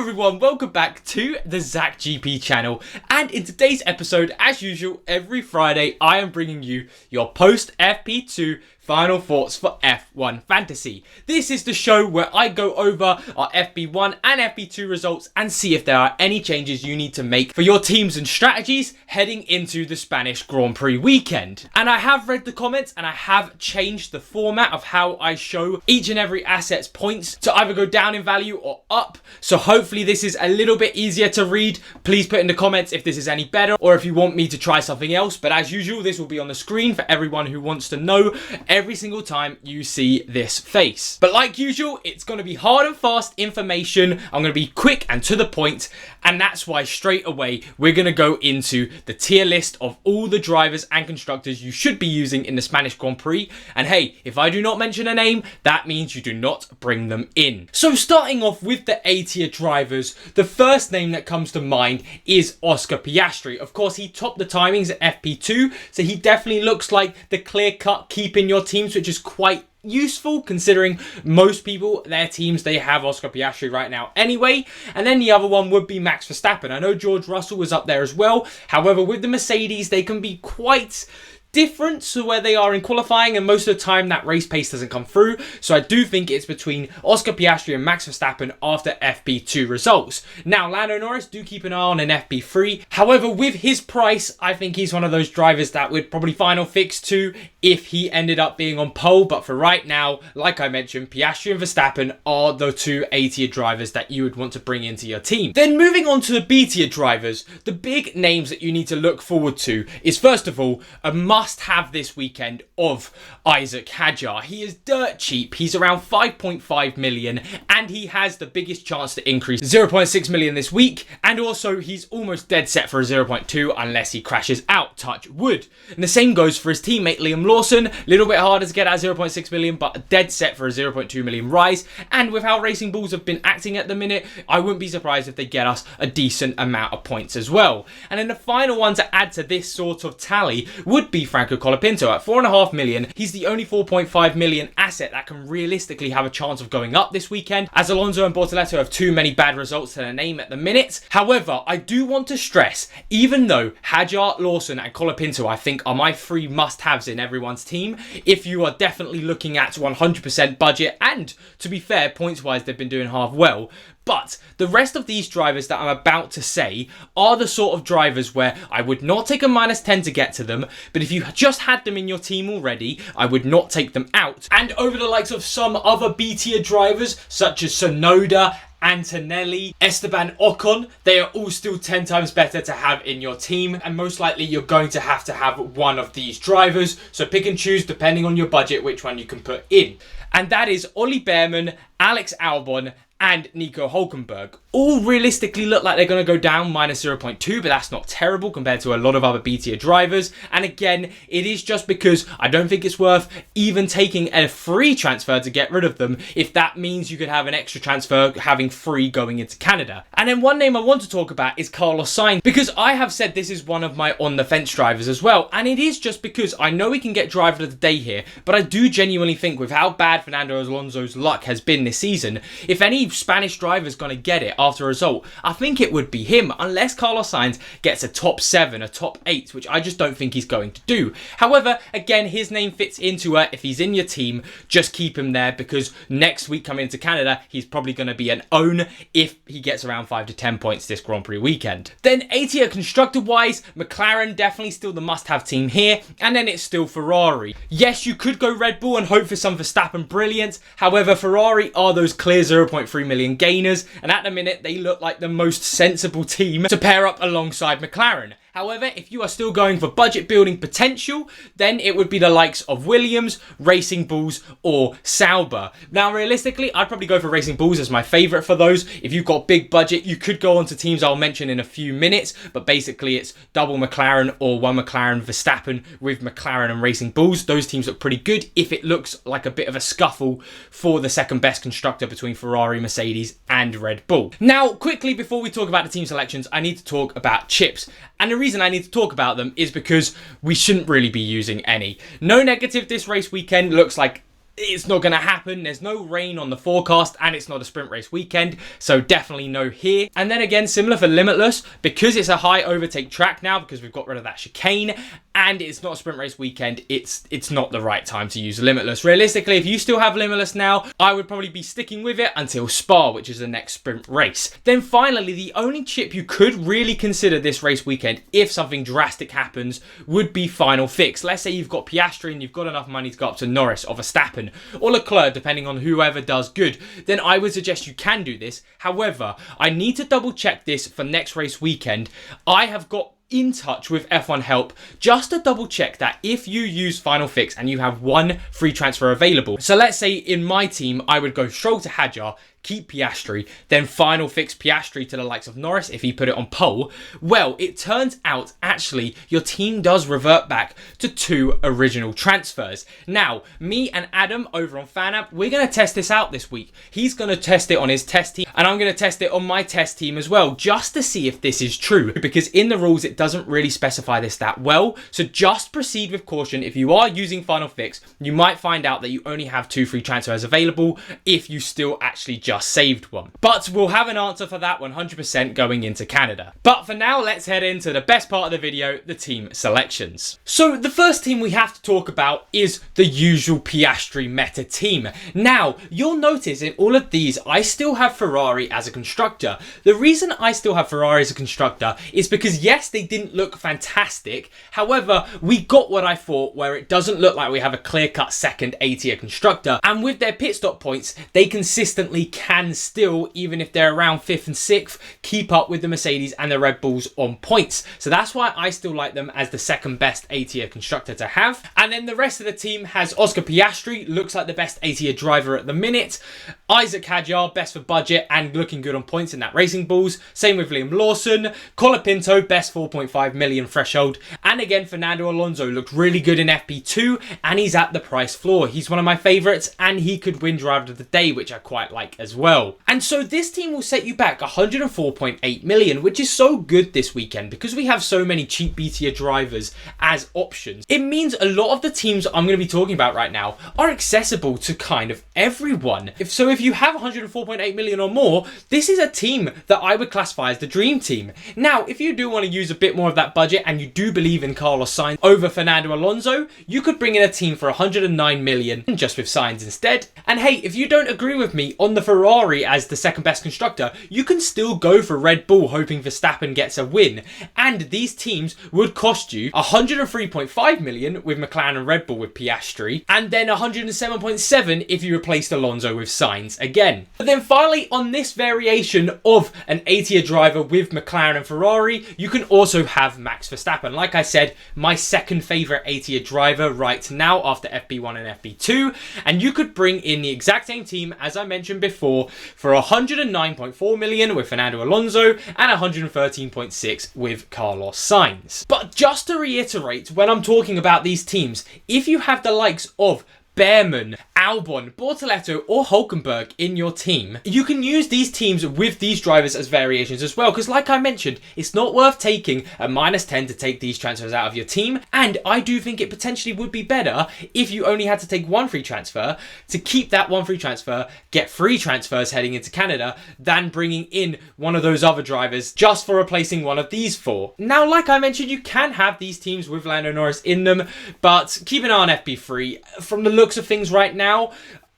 everyone, welcome back to the Zach GP channel, and in today's episode, as usual, every Friday I am bringing you your post FP2 final thoughts for F1 Fantasy. This is the show where I go over our FP1 and FP2 results and see if there are any changes you need to make for your teams and strategies heading into the Spanish Grand Prix weekend. And I have read the comments and I have changed the format of how I show each and every asset's points to either go down in value or up. So hopefully this is a little bit easier to read. Please put in the comments if this is any better or if you want me to try something else. But as usual, this will be on the screen for everyone who wants to know every single time you see this face. But like usual, it's going to be hard and fast information. I'm going to be quick and to the point, and that's why straight away we're going to go into the tier list of all the drivers and constructors you should be using in the Spanish Grand Prix. And hey, if I do not mention a name, that means you do not bring them in. So starting off with the A tier drivers, the first name that comes to mind is Oscar Piastri. Of course, he topped the timings at FP2, so he definitely looks like the clear-cut keep in your teams, which is quite useful considering most people, their teams, they have Oscar Piastri right now anyway. And then the other one would be Max Verstappen. I know George Russell was up there as well. However, with the Mercedes, they can be quite different to where they are in qualifying, and most of the time that race pace doesn't come through. So I do think it's between Oscar Piastri and Max Verstappen after FP2 results. Now, Lando Norris, do keep an eye on an FP3. However, with his price, I think he's one of those drivers that would probably final fix to if he ended up being on pole. But for right now, like I mentioned, Piastri and Verstappen are the two A tier drivers that you would want to bring into your team. Then moving on to the B tier drivers, the big names that you need to look forward to is, first of all, a must-have this weekend of Isaac Hadjar. He is dirt cheap. He's around 5.5 million, and he has the biggest chance to increase 0.6 million this week. And also, he's almost dead set for a 0.2 unless he crashes out. Touch wood. And the same goes for his teammate Liam Lawson. A little bit harder to get at 0.6 million, but dead set for a 0.2 million rise. And with how Racing Bulls have been acting at the minute, I wouldn't be surprised if they get us a decent amount of points as well. And then the final one to add to this sort of tally would be Franco Colapinto at 4.5 million. He's the only 4.5 million asset that can realistically have a chance of going up this weekend, as Alonso and Bortoleto have too many bad results to their name at the minute. However, I do want to stress, even though Hadjar, Lawson and Colapinto I think are my three must-haves in everyone's team, if you are definitely looking at 100% budget, and to be fair, points-wise they've been doing half well. But the rest of these drivers that I'm about to say are the sort of drivers where I would not take a -10 to get to them, but if you just had them in your team already, I would not take them out. And over the likes of some other B tier drivers, such as Sonoda, Antonelli, Esteban Ocon, they are all still 10 times better to have in your team, and most likely you're going to have one of these drivers, so pick and choose depending on your budget which one you can put in. And that is Ollie Behrman, Alex Albon and Nico Hulkenberg. All realistically look like they're going to go down -0.2, but that's not terrible compared to a lot of other B tier drivers. And again, it is just because I don't think it's worth even taking a free transfer to get rid of them, if that means you could have an extra transfer having free going into Canada. And then one name I want to talk about is Carlos Sainz, because I have said this is one of my on the fence drivers as well. And it is just because I know we can get driver of the day here, but I do genuinely think with how bad Fernando Alonso's luck has been this season, if any Spanish driver's going to get it after a result, I think it would be him, unless Carlos Sainz gets a top 7, a top 8, which I just don't think he's going to do. However, again, his name fits into it. If he's in your team, just keep him there, because next week coming into Canada, he's probably going to be an own if he gets around 5 to 10 points this Grand Prix weekend. Then A tier constructor-wise, McLaren definitely still the must-have team here, and then it's still Ferrari. Yes, you could go Red Bull and hope for some Verstappen brilliance. However, Ferrari are those clear 0.3 million gainers, and at the minute they look like the most sensible team to pair up alongside McLaren. However, if you are still going for budget building potential, then it would be the likes of Williams, Racing Bulls or Sauber. Now, realistically, I'd probably go for Racing Bulls as my favourite for those. If you've got big budget, you could go on to teams I'll mention in a few minutes, but basically it's double McLaren or one McLaren Verstappen with McLaren and Racing Bulls. Those teams look pretty good if it looks like a bit of a scuffle for the second best constructor between Ferrari, Mercedes and Red Bull. Now, quickly before we talk about the team selections, I need to talk about chips. And the reason I need to talk about them is because we shouldn't really be using any. No negative this race weekend. Looks like it's not going to happen. There's no rain on the forecast and it's not a sprint race weekend, so definitely no here. And then again, similar for Limitless, because it's a high overtake track now, because we've got rid of that chicane and it's not a sprint race weekend, it's not the right time to use Limitless. Realistically, if you still have Limitless now, I would probably be sticking with it until Spa, which is the next sprint race. Then finally, the only chip you could really consider this race weekend if something drastic happens would be Final Fix. Let's say you've got Piastri and you've got enough money to go up to Norris or Verstappen or Leclerc, depending on whoever does good, then I would suggest you can do this. However, I need to double check this for next race weekend. I have got in touch with F1 Help just to double check that if you use Final Fix and you have one free transfer available. So let's say in my team, I would go Stroll to Hadjar, keep Piastri, then Final Fix Piastri to the likes of Norris if he put it on pole. Well, it turns out actually your team does revert back to 2 original transfers. Now, me and Adam over on FanApp, we're going to test this out this week. He's going to test it on his test team and I'm going to test it on my test team as well, just to see if this is true, because in the rules it doesn't really specify this that well. So just proceed with caution. If you are using Final Fix, you might find out that you only have 2 free transfers available if you still actually just saved one. But we'll have an answer for that 100% going into Canada. But for now, let's head into the best part of the video, the team selections. So the first team we have to talk about is the usual Piastri meta team. Now, you'll notice in all of these, I still have Ferrari as a constructor. The reason I still have Ferrari as a constructor is because yes, they didn't look fantastic. However, we got what I thought, where it doesn't look like we have a clear-cut second A-tier constructor. And with their pit stop points, they consistently can still, even if they're around 5th and 6th, keep up with the Mercedes and the Red Bulls on points. So that's why I still like them as the second best A-tier constructor to have. And then the rest of the team has Oscar Piastri, looks like the best A-tier driver at the minute. Isaac Hadjar, best for budget and looking good on points in that Racing Bulls. Same with Liam Lawson. Colapinto, best 4.5 million threshold. And again, Fernando Alonso looked really good in FP2 and he's at the price floor. He's one of my favourites and he could win driver of the day, which I quite like as well. And so this team will set you back 104.8 million, which is so good this weekend because we have so many cheap B-tier drivers as options. It means a lot of the teams I'm going to be talking about right now are accessible to kind of everyone. If you have 104.8 million or more, this is a team that I would classify as the dream team. Now, if you do want to use a bit more of that budget and you do believe in Carlos Sainz over Fernando Alonso, you could bring in a team for 109 million just with Sainz instead. And hey, if you don't agree with me on the Ferrari as the second best constructor, you can still go for Red Bull hoping Verstappen gets a win. And these teams would cost you 103.5 million with McLaren and Red Bull with Piastri, and then 107.7 if you replaced Alonso with Sainz again. But then finally, on this variation of an A-tier driver with McLaren and Ferrari, you can also have Max Verstappen. Like I said, my second favourite A-tier driver right now after FP1 and FP2, and you could bring in the exact same team as I mentioned before for 109.4 million with Fernando Alonso and 113.6 with Carlos Sainz. But just to reiterate, when I'm talking about these teams, if you have the likes of Behrman, Albon, Bortoletto or Hulkenberg in your team, you can use these teams with these drivers as variations as well, because like I mentioned, it's not worth taking a -10 to take these transfers out of your team, and I do think it potentially would be better if you only had to take one free transfer to keep that one free transfer, get free transfers heading into Canada, than bringing in one of those other drivers just for replacing one of these 4. Now, like I mentioned, you can have these teams with Lando Norris in them, but keep an eye on FP3. From the looks of things right now,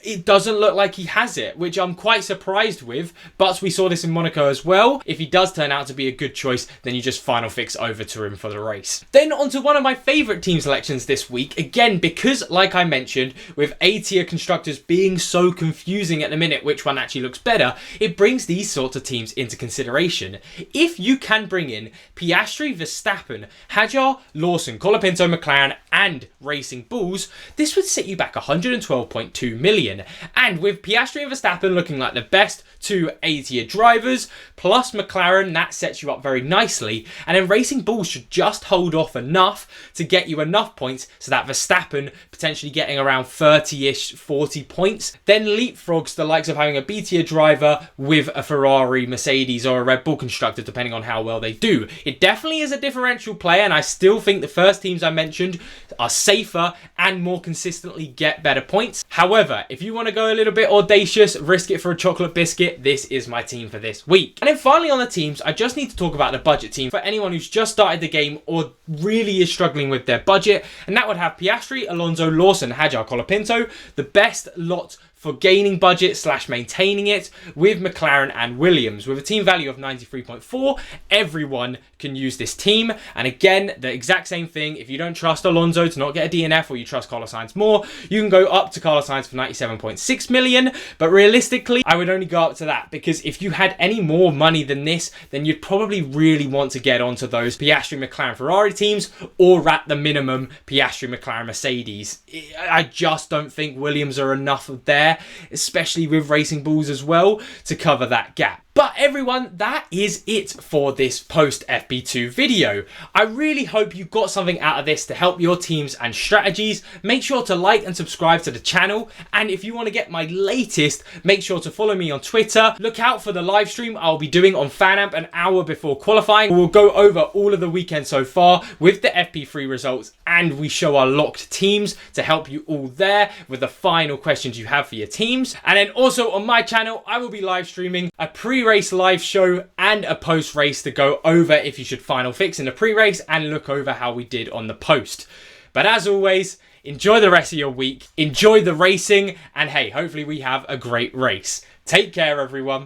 it doesn't look like he has it, which I'm quite surprised with, but we saw this in Monaco as well. If he does turn out to be a good choice, then you just Final Fix over to him for the race. Then onto one of my favourite team selections this week, again, because like I mentioned, with A-tier constructors being so confusing at the minute which one actually looks better, it brings these sorts of teams into consideration. If you can bring in Piastri, Verstappen, Hadjar, Lawson, Colapinto, McLaren and Racing Bulls, this would set you back 112.2 million. million. And with Piastri and Verstappen looking like the best two A-tier drivers, plus McLaren, that sets you up very nicely. And then Racing Bulls should just hold off enough to get you enough points so that Verstappen potentially getting around 30-ish, 40 points, then leapfrogs the likes of having a B-tier driver with a Ferrari, Mercedes or a Red Bull constructor, depending on how well they do. It definitely is a differential player, and I still think the first teams I mentioned are safer and more consistently get better points. However, if you want to go a little bit audacious, risk it for a chocolate biscuit, this is my team for this week. And then finally on the teams, I just need to talk about the budget team for anyone who's just started the game or really is struggling with their budget, and that would have Piastri, Alonso, Lawson, Hajar, Colapinto, the best lot for gaining budget / maintaining it, with McLaren and Williams. With a team value of 93.4, everyone can use this team. And again, the exact same thing. If you don't trust Alonso to not get a DNF, or you trust Carlos Sainz more, you can go up to Carlos Sainz for 97.6 million. But realistically, I would only go up to that, because if you had any more money than this, then you'd probably really want to get onto those Piastri, McLaren, Ferrari teams, or at the minimum, Piastri, McLaren, Mercedes. I just don't think Williams are enough there, especially with Racing Bulls as well, to cover that gap. But everyone, that is it for this post FP2 video. I really hope you got something out of this to help your teams and strategies. Make sure to like and subscribe to the channel. And if you want to get my latest, make sure to follow me on Twitter. Look out for the live stream I'll be doing on FanAmp an hour before qualifying. We'll go over all of the weekend so far with the FP3 results, and we show our locked teams to help you all there with the final questions you have for your teams. And then also on my channel, I will be live streaming a pre-race live show and a post-race to go over if you should final fix in the pre-race and look over how we did on the post. But as always, enjoy the rest of your week, enjoy the racing, and hey, hopefully we have a great race. Take care, everyone.